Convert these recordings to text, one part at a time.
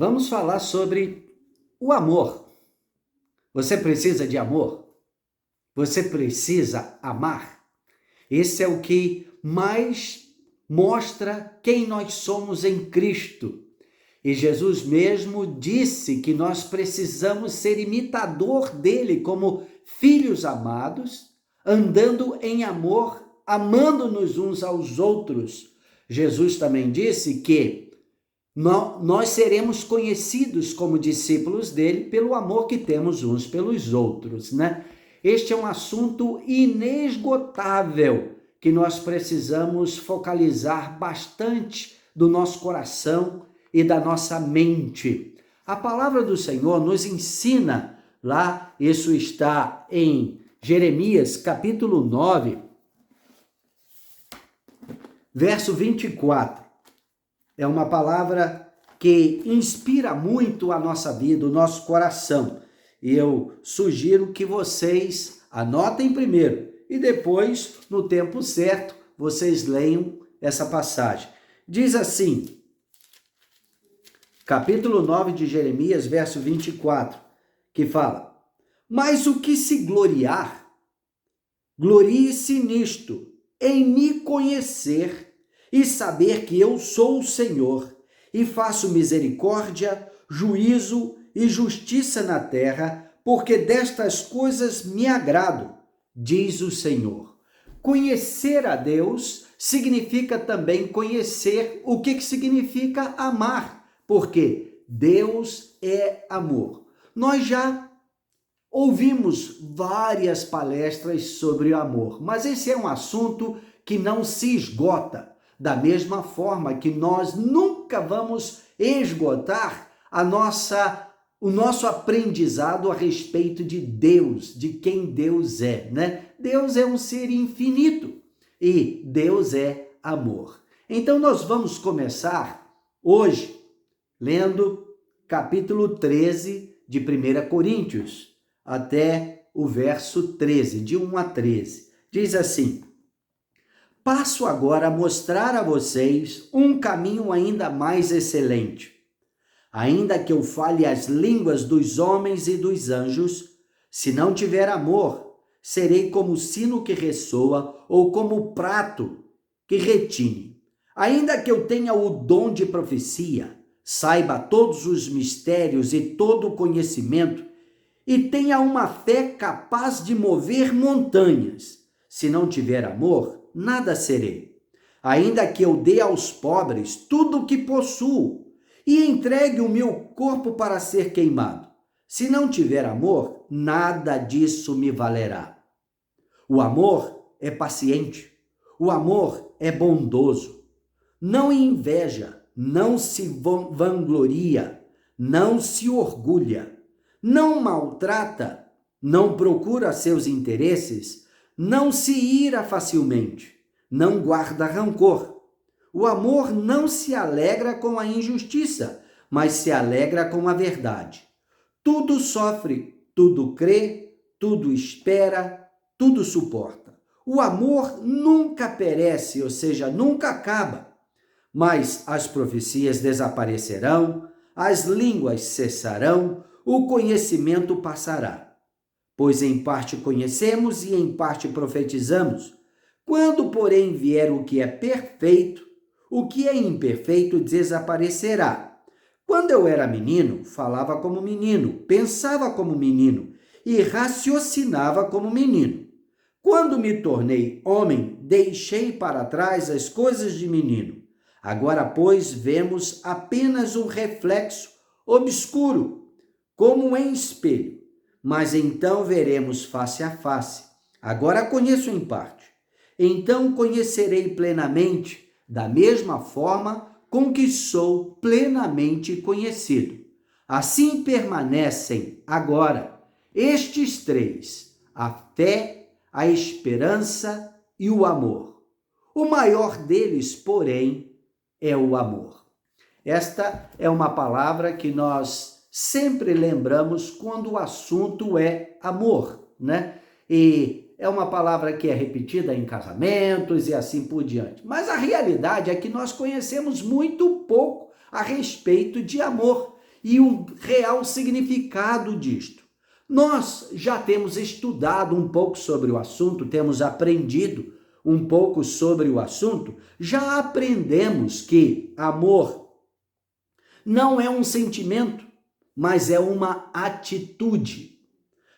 Vamos falar sobre o amor. Você precisa de amor? Você precisa amar? Esse é o que mais mostra quem nós somos em Cristo. E Jesus mesmo disse que nós precisamos ser imitador dele como filhos amados, andando em amor, amando-nos uns aos outros. Jesus também disse que nós seremos conhecidos como discípulos dele pelo amor que temos uns pelos outros, né? Este é um assunto inesgotável que nós precisamos focalizar bastante do nosso coração e da nossa mente. A palavra do Senhor nos ensina lá, isso está em Jeremias capítulo 9, verso 24. É uma palavra que inspira muito a nossa vida, o nosso coração. E eu sugiro que vocês anotem primeiro e depois, no tempo certo, vocês leiam essa passagem. Diz assim, capítulo 9 de Jeremias, verso 24, que fala: Mas o que se gloriar, glorie-se nisto, em me conhecer e saber que eu sou o Senhor, e faço misericórdia, juízo e justiça na terra, porque destas coisas me agrado, diz o Senhor. Conhecer a Deus significa também conhecer o que significa amar, porque Deus é amor. Nós já ouvimos várias palestras sobre o amor, mas esse é um assunto que não se esgota. Da mesma forma que nós nunca vamos esgotar o nosso aprendizado a respeito de Deus, de quem Deus é, né? Deus é um ser infinito e Deus é amor. Então nós vamos começar hoje lendo capítulo 13 de 1 Coríntios, até o verso 13, de 1 a 13. Diz assim: Passo agora a mostrar a vocês um caminho ainda mais excelente. Ainda que eu fale as línguas dos homens e dos anjos, se não tiver amor, serei como o sino que ressoa ou como o prato que retine. Ainda que eu tenha o dom de profecia, saiba todos os mistérios e todo o conhecimento, e tenha uma fé capaz de mover montanhas, se não tiver amor, nada serei. Ainda que eu dê aos pobres tudo o que possuo e entregue o meu corpo para ser queimado, se não tiver amor, nada disso me valerá. O amor é paciente, o amor é bondoso, não inveja, não se vangloria, não se orgulha, não maltrata, não procura seus interesses, não se ira facilmente, não guarda rancor. O amor não se alegra com a injustiça, mas se alegra com a verdade. Tudo sofre, tudo crê, tudo espera, tudo suporta. O amor nunca perece, ou seja, nunca acaba. Mas as profecias desaparecerão, as línguas cessarão, o conhecimento passará. Pois em parte conhecemos e em parte profetizamos. Quando, porém, vier o que é perfeito, o que é imperfeito desaparecerá. Quando eu era menino, falava como menino, pensava como menino e raciocinava como menino. Quando me tornei homem, deixei para trás as coisas de menino. Agora, pois, vemos apenas um reflexo obscuro, como em espelho. Mas então veremos face a face. Agora conheço em parte. Então conhecerei plenamente, da mesma forma com que sou plenamente conhecido. Assim permanecem agora estes três: a fé, a esperança e o amor. O maior deles, porém, é o amor. Esta é uma palavra que nós sempre lembramos quando o assunto é amor, né? E é uma palavra que é repetida em casamentos e assim por diante. Mas a realidade é que nós conhecemos muito pouco a respeito de amor. e o real significado disto. Nós já temos estudado um pouco sobre o assunto, temos aprendido um pouco sobre o assunto, já aprendemos que amor não é um sentimento, mas é uma atitude.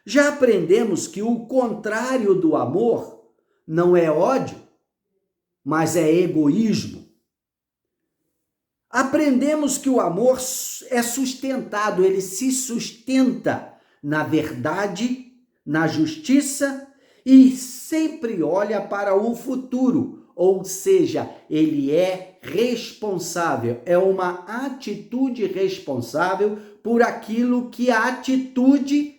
Já aprendemos que o contrário do amor não é ódio, mas é egoísmo. Aprendemos que o amor é sustentado, ele se sustenta na verdade, na justiça e sempre olha para o futuro, ou seja, ele é responsável, é uma atitude responsável por aquilo que a atitude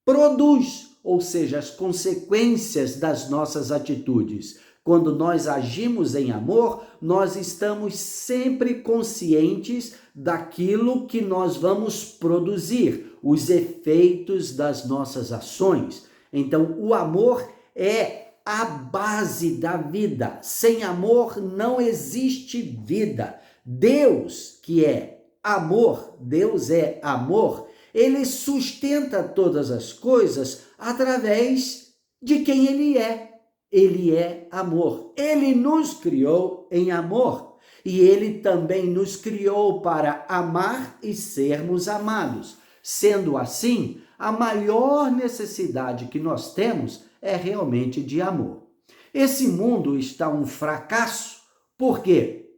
produz, ou seja, as consequências das nossas atitudes. Quando nós agimos em amor, nós estamos sempre conscientes daquilo que nós vamos produzir, os efeitos das nossas ações. Então, o amor é a base da vida. Sem amor não existe vida. Deus, que é amor, Deus é amor, ele sustenta todas as coisas através de quem ele é. Ele é amor. Ele nos criou em amor e ele também nos criou para amar e sermos amados. Sendo assim, a maior necessidade que nós temos é realmente de amor. Esse mundo está um fracasso porque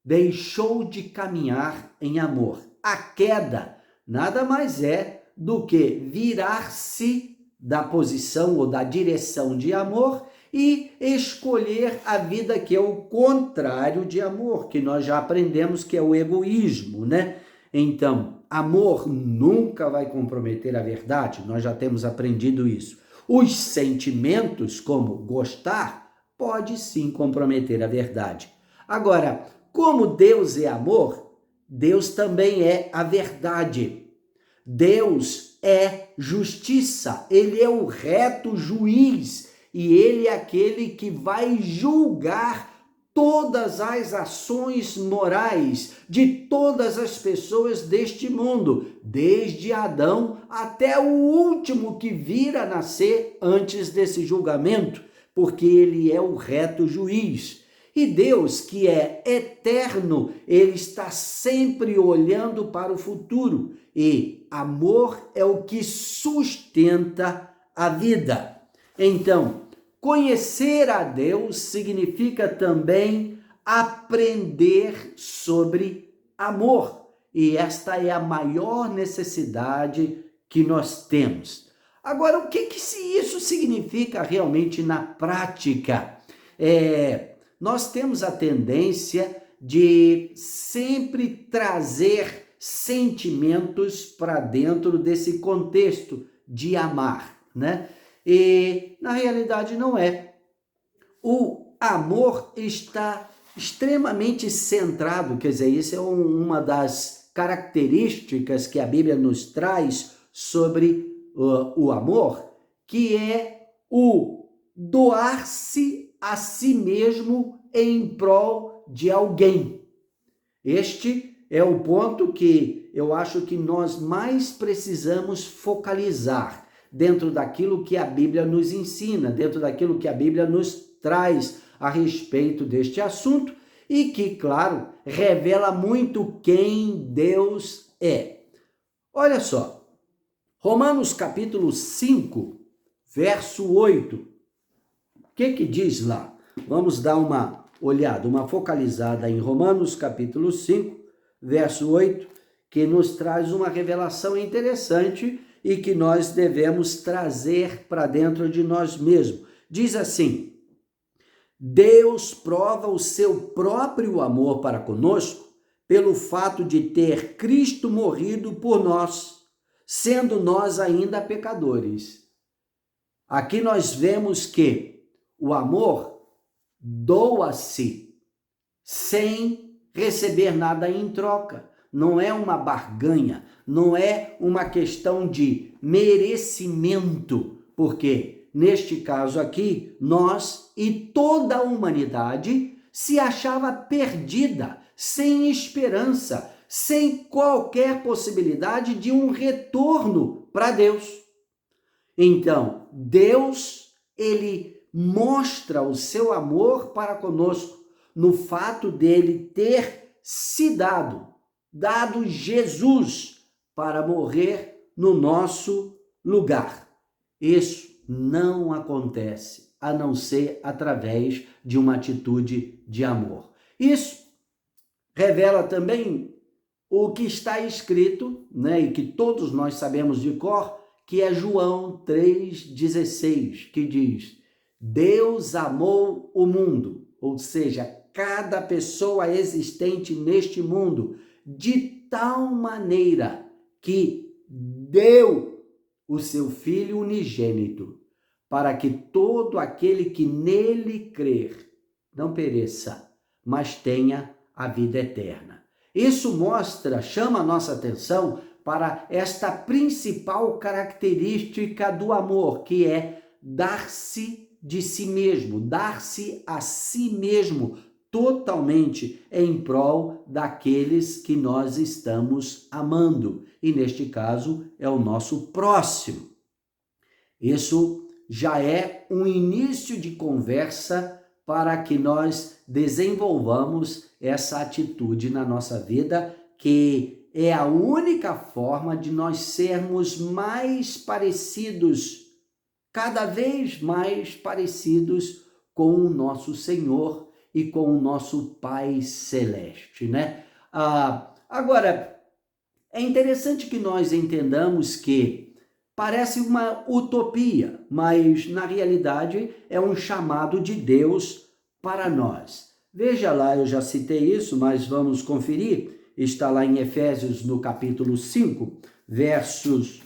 deixou de caminhar em amor. A queda nada mais é do que virar-se da posição ou da direção de amor e escolher a vida que é o contrário de amor, que nós já aprendemos que é o egoísmo, né? Então, amor nunca vai comprometer a verdade, nós já temos aprendido isso. Os sentimentos, como gostar, pode sim comprometer a verdade. Agora, como Deus é amor, Deus também é a verdade. Deus é justiça, ele é o reto juiz e ele é aquele que vai julgar todas as ações morais de todas as pessoas deste mundo, desde Adão até o último que vir a nascer antes desse julgamento, porque ele é o reto juiz. E Deus, que é eterno, ele está sempre olhando para o futuro. E amor é o que sustenta a vida. Então, conhecer a Deus significa também aprender sobre amor. E esta é a maior necessidade que nós temos. Agora, o que isso significa realmente na prática? Nós temos a tendência de sempre trazer sentimentos para dentro desse contexto de amar, né? E na realidade não é. O amor está extremamente centrado, quer dizer, isso é uma das características que a Bíblia nos traz sobre o amor, que é o doar-se a si mesmo em prol de alguém. Este é o ponto que eu acho que nós mais precisamos focalizar dentro daquilo que a Bíblia nos ensina, dentro daquilo que a Bíblia nos traz a respeito deste assunto e que, claro, revela muito quem Deus é. Olha só, Romanos capítulo 5, verso 8. O que diz lá? Vamos dar uma olhada, uma focalizada em Romanos capítulo 5, verso 8, que nos traz uma revelação interessante e que nós devemos trazer para dentro de nós mesmos. Diz assim: Deus prova o seu próprio amor para conosco pelo fato de ter Cristo morrido por nós, sendo nós ainda pecadores. Aqui nós vemos que o amor doa-se sem receber nada em troca. Não é uma barganha, não é uma questão de merecimento, porque neste caso aqui, nós e toda a humanidade se achava perdida, sem esperança, sem qualquer possibilidade de um retorno para Deus. Então, Deus, ele mostra o seu amor para conosco no fato dele ter se dado Jesus para morrer no nosso lugar. Isso não acontece a não ser através de uma atitude de amor. Isso revela também o que está escrito, né, e que todos nós sabemos de cor, que é João 3,16, que diz: Deus amou o mundo, ou seja, cada pessoa existente neste mundo, de tal maneira que deu o seu Filho unigênito, para que todo aquele que nele crer não pereça, mas tenha a vida eterna. Isso chama a nossa atenção para esta principal característica do amor, que é dar-se de si mesmo, dar-se a si mesmo totalmente em prol daqueles que nós estamos amando. E neste caso é o nosso próximo. Isso já é um início de conversa para que nós desenvolvamos essa atitude na nossa vida, que é a única forma de nós sermos mais parecidos, cada vez mais parecidos com o nosso Senhor e com o nosso Pai Celeste, né? Agora, é interessante que nós entendamos que parece uma utopia, mas na realidade é um chamado de Deus para nós. Veja lá, eu já citei isso, mas vamos conferir. Está lá em Efésios, no capítulo 5, versos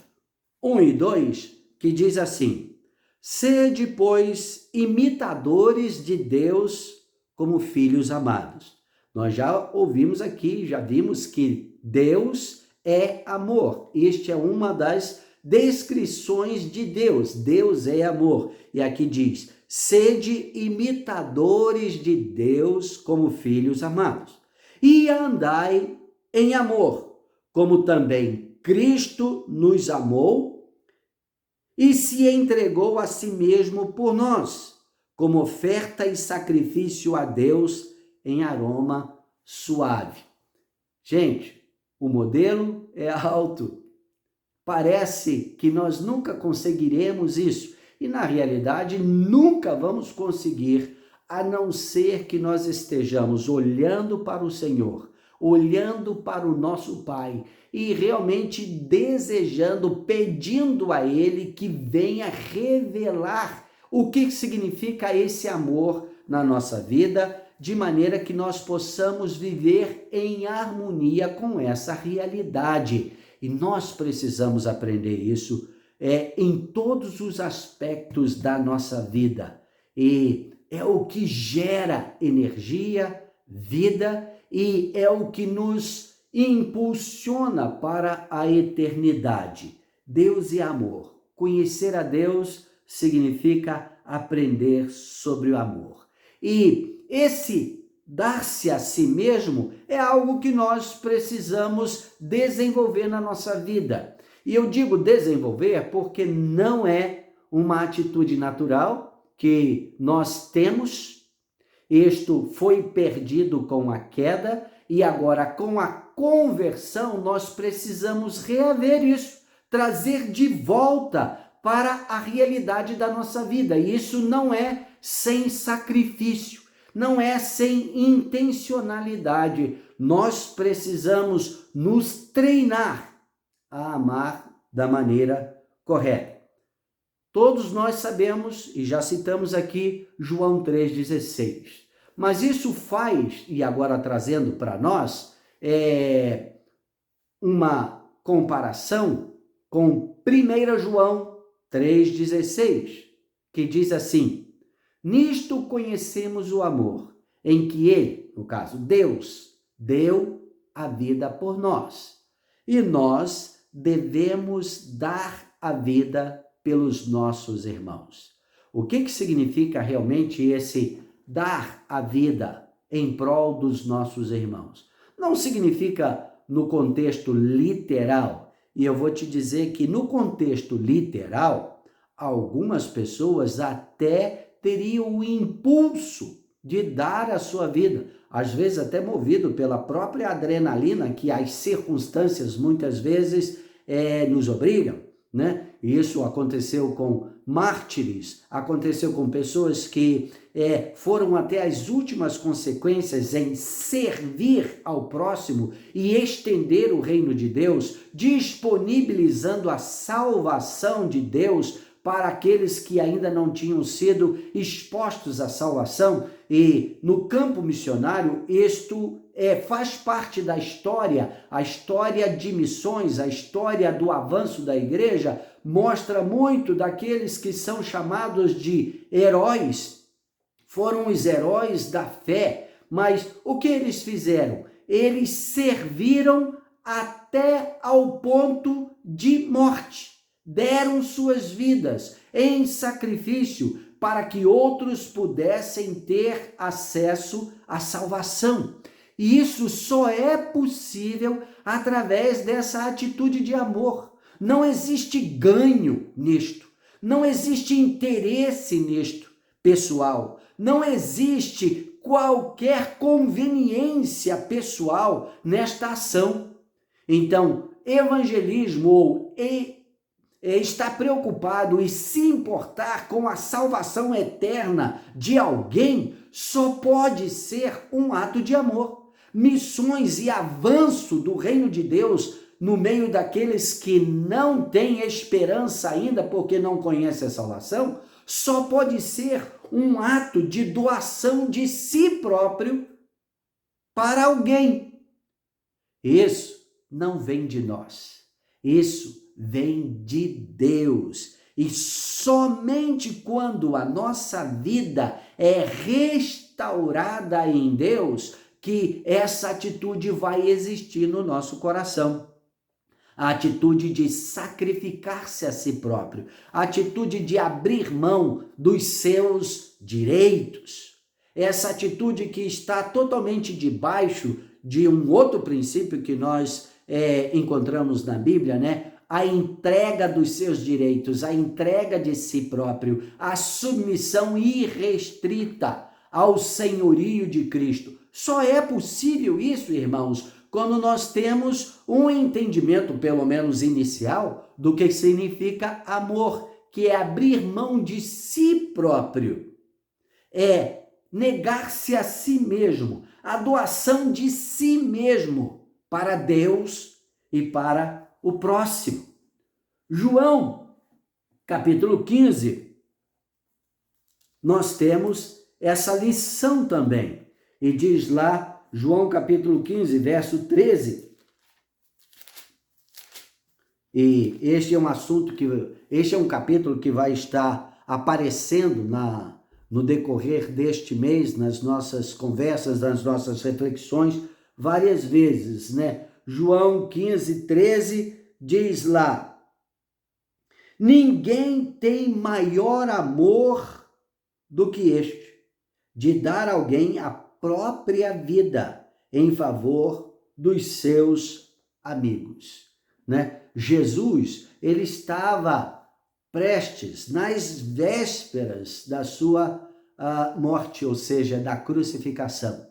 1 e 2, que diz assim: Sede, pois, imitadores de Deus como filhos amados. Nós já ouvimos aqui, já vimos que Deus é amor. Este é uma das descrições de Deus. Deus é amor. E aqui diz: sede imitadores de Deus como filhos amados, e andai em amor, como também Cristo nos amou e se entregou a si mesmo por nós, como oferta e sacrifício a Deus em aroma suave. Gente, o modelo é alto. Parece que nós nunca conseguiremos isso. E, na realidade, nunca vamos conseguir, a não ser que nós estejamos olhando para o Senhor, olhando para o nosso Pai e realmente desejando, pedindo a Ele que venha revelar o que significa esse amor na nossa vida, de maneira que nós possamos viver em harmonia com essa realidade. E nós precisamos aprender isso em todos os aspectos da nossa vida. E é o que gera energia, vida, e é o que nos impulsiona para a eternidade. Deus é amor. Conhecer a Deus significa aprender sobre o amor. E esse dar-se a si mesmo é algo que nós precisamos desenvolver na nossa vida. E eu digo desenvolver porque não é uma atitude natural que nós temos. Isto foi perdido com a queda e agora com a conversão nós precisamos reaver isso, trazer de volta para a realidade da nossa vida. E isso não é sem sacrifício, não é sem intencionalidade. Nós precisamos nos treinar a amar da maneira correta. Todos nós sabemos, e já citamos aqui, João 3,16. Mas isso faz, e agora trazendo para nós, uma comparação com 1 João 3,16, que diz assim: Nisto conhecemos o amor, em que Ele, no caso Deus, deu a vida por nós. E nós devemos dar a vida pelos nossos irmãos. O que significa realmente esse dar a vida em prol dos nossos irmãos? Não significa no contexto literal. E eu vou te dizer que no contexto literal, algumas pessoas até teriam o impulso de dar a sua vida, às vezes até movido pela própria adrenalina que as circunstâncias muitas vezes nos obrigam, né? Isso aconteceu com mártires, aconteceu com pessoas que foram até as últimas consequências em servir ao próximo e estender o reino de Deus, disponibilizando a salvação de Deus para aqueles que ainda não tinham sido expostos à salvação. E no campo missionário, isto faz parte da história, a história de missões, a história do avanço da igreja, mostra muito daqueles que são chamados de heróis, foram os heróis da fé, mas o que eles fizeram? Eles serviram até ao ponto de morte. Deram suas vidas em sacrifício para que outros pudessem ter acesso à salvação. E isso só é possível através dessa atitude de amor. Não existe ganho nisto, não existe interesse nisto, pessoal. Não existe qualquer conveniência pessoal nesta ação. Então, evangelismo ou estar preocupado e se importar com a salvação eterna de alguém só pode ser um ato de amor. Missões e avanço do reino de Deus no meio daqueles que não têm esperança ainda porque não conhecem a salvação, só pode ser um ato de doação de si próprio para alguém. Isso não vem de nós. Isso vem de Deus. E somente quando a nossa vida é restaurada em Deus que essa atitude vai existir no nosso coração. A atitude de sacrificar-se a si próprio, a atitude de abrir mão dos seus direitos. Essa atitude que está totalmente debaixo de um outro princípio que nós encontramos na Bíblia, né? A entrega dos seus direitos, a entrega de si próprio, a submissão irrestrita ao senhorio de Cristo. Só é possível isso, irmãos, quando nós temos um entendimento, pelo menos inicial, do que significa amor, que é abrir mão de si próprio, é negar-se a si mesmo, a doação de si mesmo para Deus e para o próximo. João, capítulo 15, nós temos essa lição também. E diz lá, João capítulo 15, verso 13. E este é um capítulo que vai estar aparecendo no decorrer deste mês, nas nossas conversas, nas nossas reflexões, várias vezes, né? João 15, 13 diz lá: ninguém tem maior amor do que este, de dar a alguém a própria vida em favor dos seus amigos, né? Jesus, ele estava prestes, nas vésperas da sua morte, ou seja, da crucificação.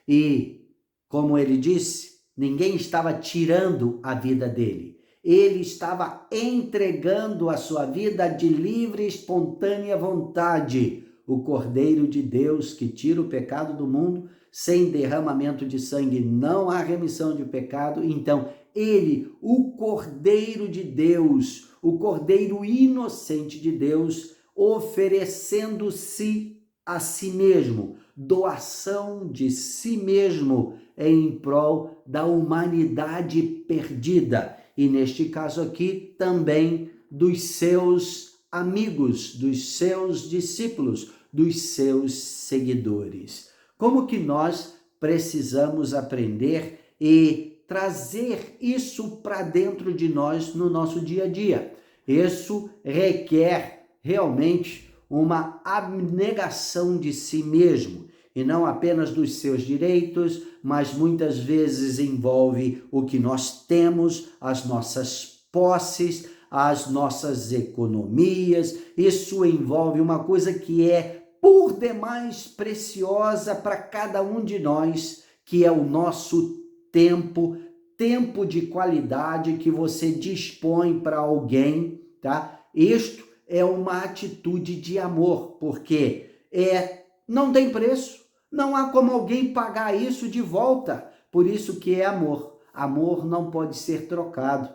E, como ele disse, ninguém estava tirando a vida dele. Ele estava entregando a sua vida de livre e espontânea vontade. O Cordeiro de Deus que tira o pecado do mundo, sem derramamento de sangue não há remissão de pecado. Então, ele, o Cordeiro de Deus, o Cordeiro inocente de Deus, oferecendo-se a si mesmo, doação de si mesmo em prol da humanidade perdida. E neste caso aqui também dos seus amigos, dos seus discípulos, dos seus seguidores. Como que nós precisamos aprender e trazer isso para dentro de nós no nosso dia a dia? Isso requer realmente uma abnegação de si mesmo. e não apenas dos seus direitos, mas muitas vezes envolve o que nós temos, as nossas posses, as nossas economias. Isso envolve uma coisa que é por demais preciosa para cada um de nós, que é o nosso tempo, tempo de qualidade que você dispõe para alguém, tá? Isto é uma atitude de amor, porque não tem preço, não há como alguém pagar isso de volta. Por isso que é amor. Amor não pode ser trocado,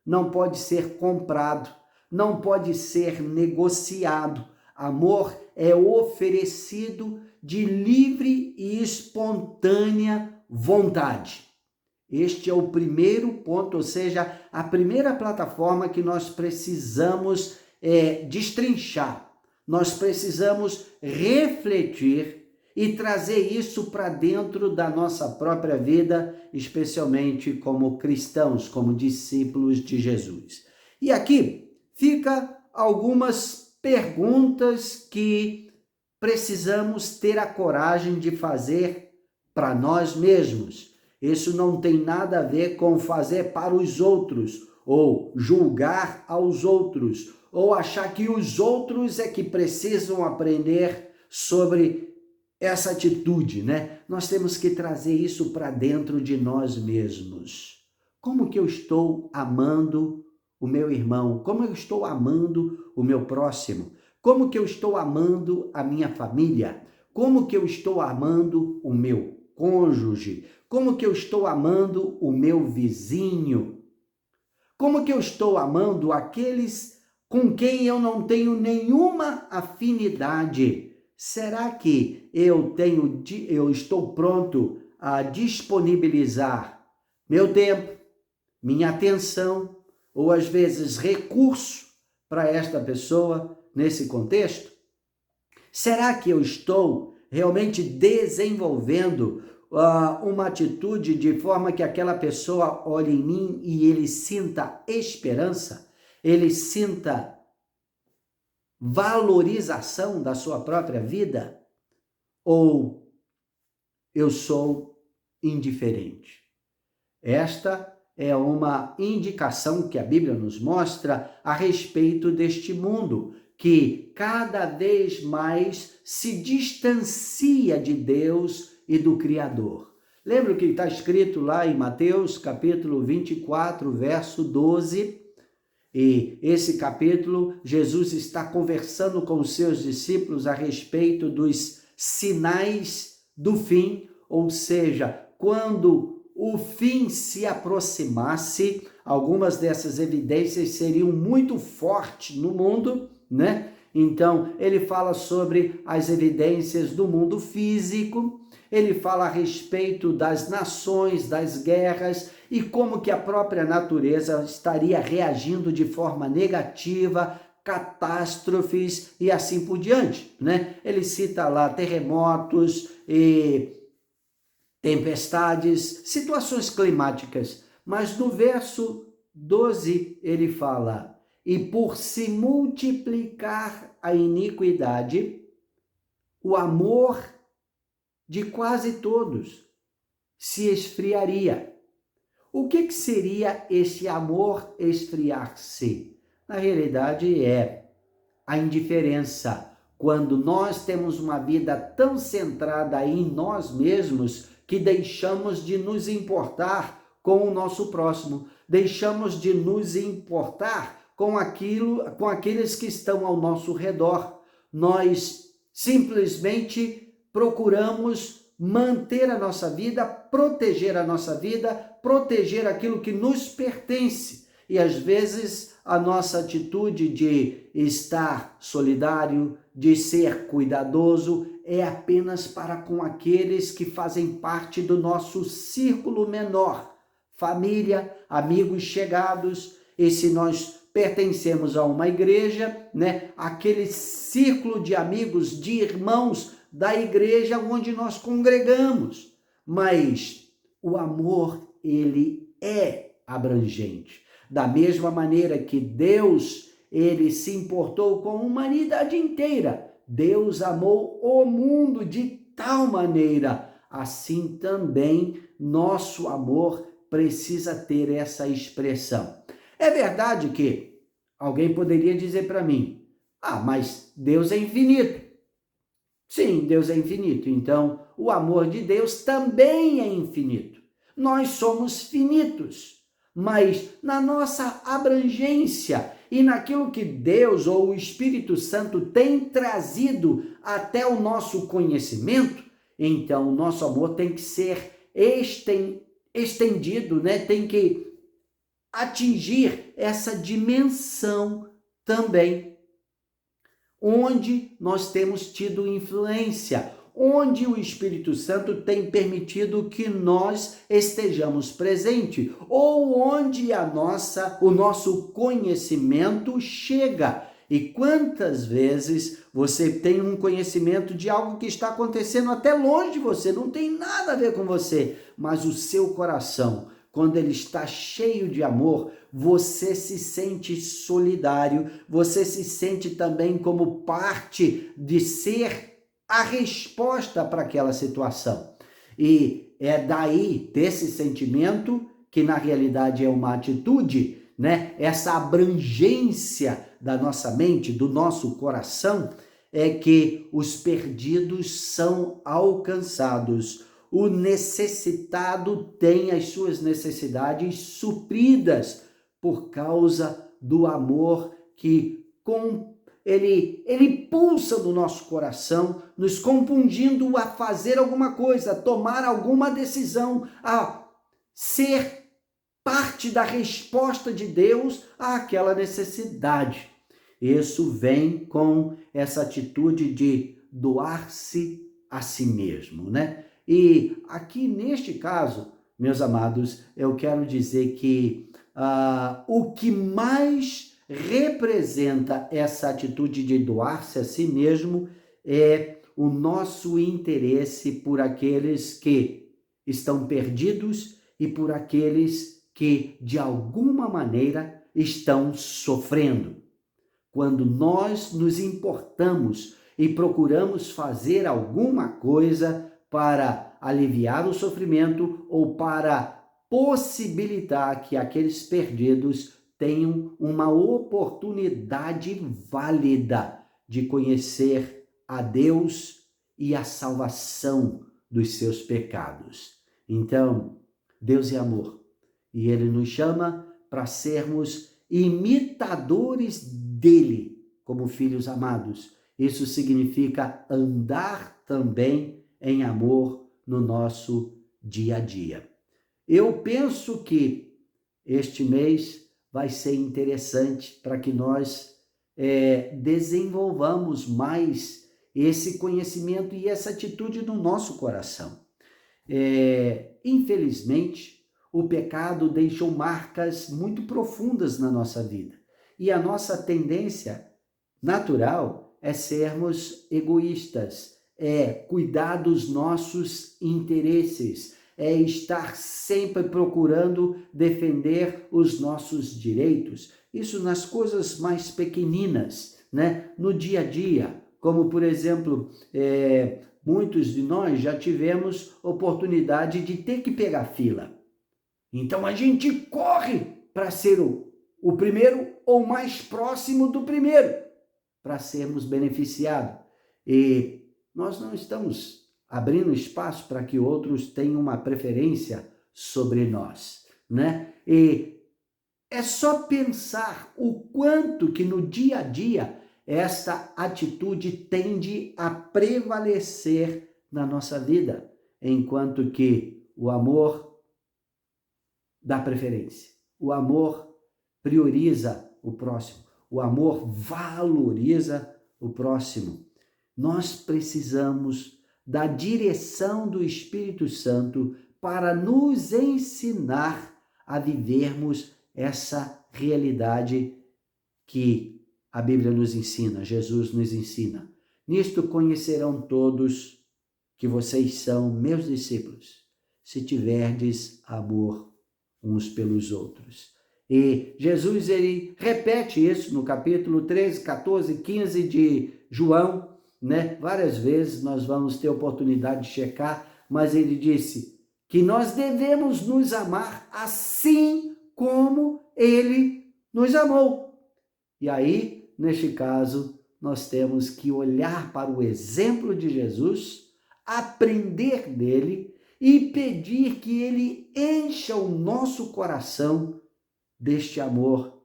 não pode ser comprado, não pode ser negociado. Amor é oferecido de livre e espontânea vontade. Este é o primeiro ponto, ou seja, a primeira plataforma que nós precisamos destrinchar. Nós precisamos refletir e trazer isso para dentro da nossa própria vida, especialmente como cristãos, como discípulos de Jesus. E aqui fica algumas perguntas que precisamos ter a coragem de fazer para nós mesmos. Isso não tem nada a ver com fazer para os outros, ou julgar aos outros, ou achar que os outros é que precisam aprender sobre essa atitude, né? Nós temos que trazer isso para dentro de nós mesmos. Como que eu estou amando o meu irmão? Como eu estou amando o meu próximo? Como que eu estou amando a minha família? Como que eu estou amando o meu cônjuge? Como que eu estou amando o meu vizinho? Como que eu estou amando aqueles com quem eu não tenho nenhuma afinidade? Será que eu estou pronto a disponibilizar meu tempo, minha atenção, ou às vezes recurso para esta pessoa nesse contexto? Será que eu estou realmente desenvolvendo uma atitude de forma que aquela pessoa olhe em mim e ele sinta esperança, ele sinta valorização da sua própria vida? Ou eu sou indiferente? Esta é uma indicação que a Bíblia nos mostra a respeito deste mundo, que cada vez mais se distancia de Deus e do Criador. Lembra o que está escrito lá em Mateus, capítulo 24, verso 12? E esse capítulo, Jesus está conversando com os seus discípulos a respeito dos sinais do fim, ou seja, quando o fim se aproximasse, algumas dessas evidências seriam muito fortes no mundo, né? Então, ele fala sobre as evidências do mundo físico, ele fala a respeito das nações, das guerras e como que a própria natureza estaria reagindo de forma negativa, catástrofes e assim por diante, né? Ele cita lá terremotos e tempestades, situações climáticas, mas no verso 12 ele fala: e por se multiplicar a iniquidade, o amor de quase todos se esfriaria. O que seria esse amor esfriar-se? Na realidade é a indiferença. Quando nós temos uma vida tão centrada em nós mesmos que deixamos de nos importar com o nosso próximo, deixamos de nos importar com aqueles que estão ao nosso redor. Nós simplesmente procuramos manter a nossa vida, proteger aquilo que nos pertence. E às vezes a nossa atitude de estar solidário, de ser cuidadoso, é apenas para com aqueles que fazem parte do nosso círculo menor, família, amigos chegados. E se nós pertencemos a uma igreja, né, aquele círculo de amigos, de irmãos da igreja onde nós congregamos. Mas o amor, ele é abrangente. Da mesma maneira que Deus, ele se importou com a humanidade inteira. Deus amou o mundo de tal maneira, assim também nosso amor precisa ter essa expressão. É verdade que alguém poderia dizer para mim: ah, mas Deus é infinito. Sim, Deus é infinito, então o amor de Deus também é infinito. Nós somos finitos, mas na nossa abrangência e naquilo que Deus ou o Espírito Santo tem trazido até o nosso conhecimento, então o nosso amor tem que ser estendido, né? Tem que atingir essa dimensão também, onde nós temos tido influência, onde o Espírito Santo tem permitido que nós estejamos presentes, ou onde o nosso conhecimento chega. E quantas vezes você tem um conhecimento de algo que está acontecendo até longe de você, não tem nada a ver com você, mas o seu coração, quando ele está cheio de amor, você se sente solidário, você se sente também como parte de ser a resposta para aquela situação. E é daí, desse sentimento, que na realidade é uma atitude, né? Essa abrangência da nossa mente, do nosso coração, é que os perdidos são alcançados. O necessitado tem as suas necessidades supridas por causa do amor que ele pulsa do nosso coração, nos compungindo a fazer alguma coisa, a tomar alguma decisão, a ser parte da resposta de Deus àquela necessidade. Isso vem com essa atitude de doar-se a si mesmo, né? E aqui neste caso, meus amados, eu quero dizer que o que mais representa essa atitude de doar-se a si mesmo é o nosso interesse por aqueles que estão perdidos e por aqueles que, de alguma maneira, estão sofrendo. Quando nós nos importamos e procuramos fazer alguma coisa para aliviar o sofrimento ou para possibilitar que aqueles perdidos tenham uma oportunidade válida de conhecer a Deus e a salvação dos seus pecados. Então, Deus é amor e Ele nos chama para sermos imitadores dele como filhos amados. Isso significa andar também em amor no nosso dia a dia. Eu penso que este mês vai ser interessante para que nós desenvolvamos mais esse conhecimento e essa atitude no nosso coração. Infelizmente, o pecado deixou marcas muito profundas na nossa vida. E a nossa tendência natural é sermos egoístas, é cuidar dos nossos interesses, é estar sempre procurando defender os nossos direitos. Isso nas coisas mais pequeninas, né? No dia a dia, como por exemplo, muitos de nós já tivemos oportunidade de ter que pegar fila. Então a gente corre para ser o primeiro ou mais próximo do primeiro, para sermos beneficiados. E nós não estamos abrindo espaço para que outros tenham uma preferência sobre nós, né? E é só pensar o quanto que no dia a dia esta atitude tende a prevalecer na nossa vida, enquanto que o amor dá preferência, o amor prioriza o próximo, o amor valoriza o próximo. Nós precisamos da direção do Espírito Santo para nos ensinar a vivermos essa realidade que a Bíblia nos ensina, Jesus nos ensina. Nisto conhecerão todos que vocês são meus discípulos, se tiverdes amor uns pelos outros. E Jesus, ele repete isso no capítulo 13, 14, 15 de João, né? Várias vezes nós vamos ter oportunidade de checar, mas ele disse que nós devemos nos amar assim como ele nos amou. E aí, neste caso, nós temos que olhar para o exemplo de Jesus, aprender dele e pedir que ele encha o nosso coração deste amor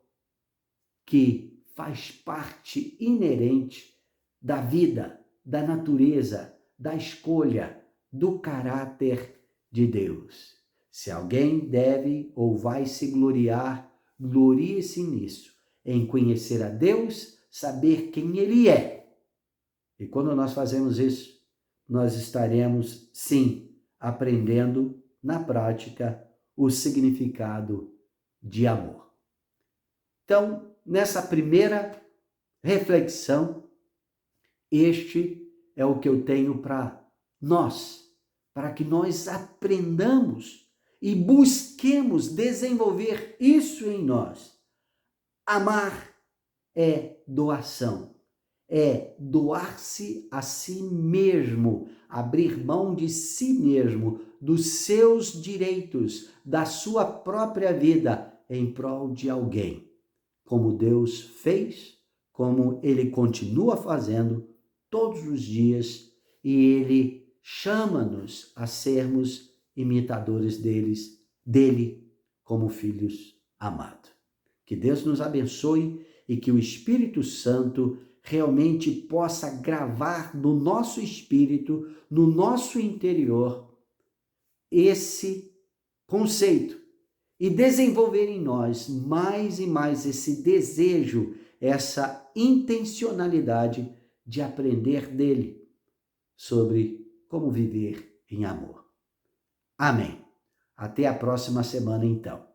que faz parte inerente da vida, da natureza, da escolha, do caráter de Deus. Se alguém deve ou vai se gloriar, glorie-se nisso, em conhecer a Deus, saber quem Ele é. E quando nós fazemos isso, nós estaremos, sim, aprendendo na prática o significado de amor. Então, nessa primeira reflexão, este é o que eu tenho para nós, para que nós aprendamos e busquemos desenvolver isso em nós. Amar é doação, é doar-se a si mesmo, abrir mão de si mesmo, dos seus direitos, da sua própria vida em prol de alguém, como Deus fez, como Ele continua fazendo todos os dias, e Ele chama-nos a sermos imitadores dele como filhos amados. Que Deus nos abençoe e que o Espírito Santo realmente possa gravar no nosso espírito, no nosso interior, esse conceito e desenvolver em nós mais e mais esse desejo, essa intencionalidade de aprender dele sobre como viver em amor. Amém. Até a próxima semana, então.